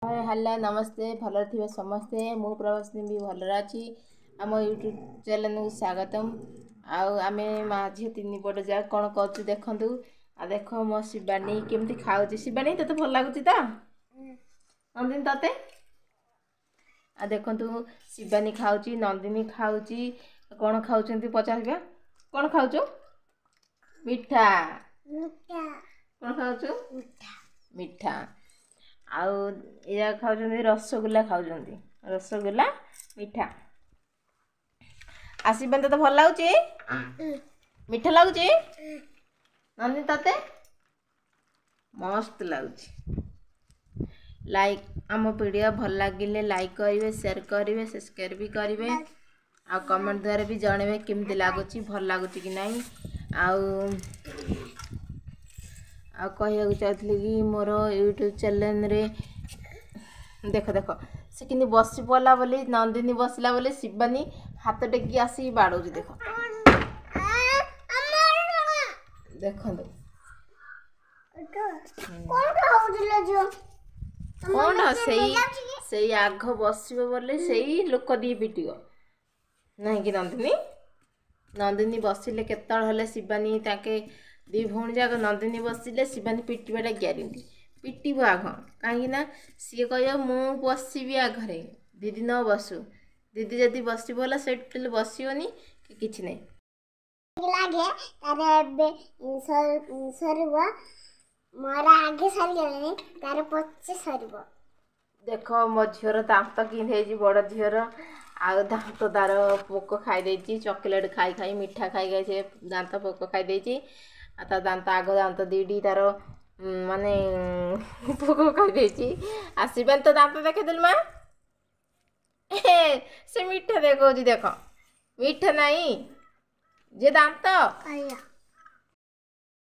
hello नमस्ते भल थे समस्ते मु प्रवासिनी भी भल अच्छी आम यूट्यूब चैनल को स्वागतम आम माँ झी तीन बड़ जा कौन कर देखु आ देख मो शिवानी केमती खाऊँ शिवानी ते भल लगुच तो नंदिनी ते आ देखु शिवानी खाऊँ नंदिनी खाऊँ कौन खाऊँ पचार कौन खाऊ मिठा कौन खाऊ मिठा आउ या खाऊँ रसगुल्ला खाऊँ रसगुल्ला मिठा आसबन तो भल लगुच मिठा लगुच नंदी ते मस्त लगुच लाइक आम वीडियो भल लगे लाइक करेंगे शेयर करेंगे सब्सक्राइब भी करेंगे आ कमेंट द्वारा भी जनइबे केमती लगुच भल लगुच कि नहीं आ कहू चाहती कि मोर यूट्यूब चैनल रे देख देख से कि बसी पड़ा बोली नंदिनी बसला बोली शिवानी हाथ टेकी आसिक बाड़ू देख देखो कौन से आग बस बोले से लोक दी पिट नहीं कि नंदिनी नंदिनी बसिले केतले शिवानी ताके दी भौणी जाक नंदिनी बसिले शिवानी पिटवाटा ग्यारेंटी पिटब आघ कहीं सी कह मु बसबि आघरे दीदी न बसु दीदी जदि बसला से बसनी कि नहीं लागे सरब मोर आगे सरी तार पचे सरब देख मो झीर दांत कि बड़ झीर आ दांत तार पोक खाई चॉकलेट खाई खाई मिठा खाई खाई से दांत पोक खाई दांत आग दांत दीडी तार माने पोक खाई आसबन तो दांत देखेदेल माँ से मिठा देखो देख मिठा नहीं जे दांत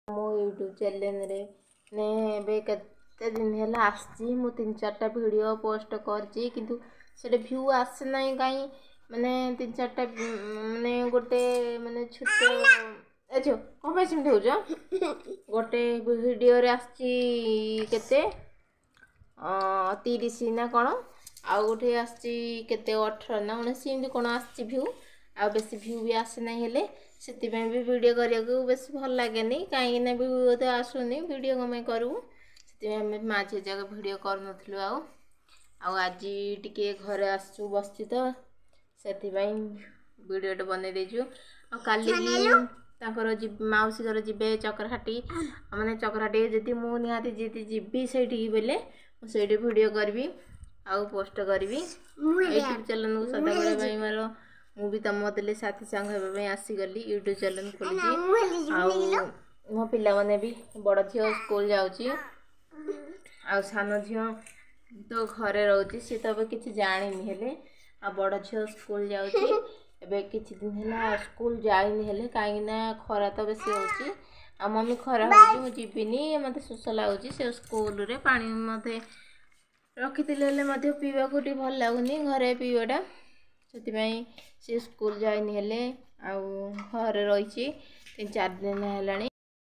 मो यूट्यूब चैनल रे ने केते दिन है आसी मु 3-4टा वीडियो पोस्ट करची किंतु से व्यू आसे ना कहीं माने 3-4टा माने गोटे माने छोटे एजो कौन पे सिमते हो गोटे वीडियो रे आसी केते 30 ना कौन आ गोटे आसी केते 18 ना 19 एमती कौन आसी व्यू आ बेसी व्यू भी आसे ना हेले से भी वीडियो करने को बेस भल लगे कहीं व्यू तो आसुनी वीडियो कमें करूँ से माँ झी जगह वीडियो करूँ आज टिके घरे आसु बस तो से वीडियोटे बनई देचु काली मौसी घर जी चक्राटी मैंने चक्राटी जी मु निहाती जी जीवी से बेले मुझे वीडियो करी आउ पोस्ट करी यूट्यूब चैनल को सदाबले मोर मुझे तुम मतलब साथी सांग होगापी आसीगली यूट्यूब चैनल खोली मो पिला माने भी बड़ झील स्कूल जाऊँगी आ सान झील तो घरे रोचे सी तो किसी जानी हेले आ बड़ झील स्कूल जाऊँगी एबे किछि दिन है स्कूल जाइनी हेले कहीं खरा तो बेसी होची आ मम्मी खरा होची मु जीविनी मते सुस लागुची से स्कूल रे पानी मते रखिथिले मते पीवा को टी भल लागुनी घरे पीवाटा से स्कूल जाइनी हेले आ घरे रही 3-4 दिन है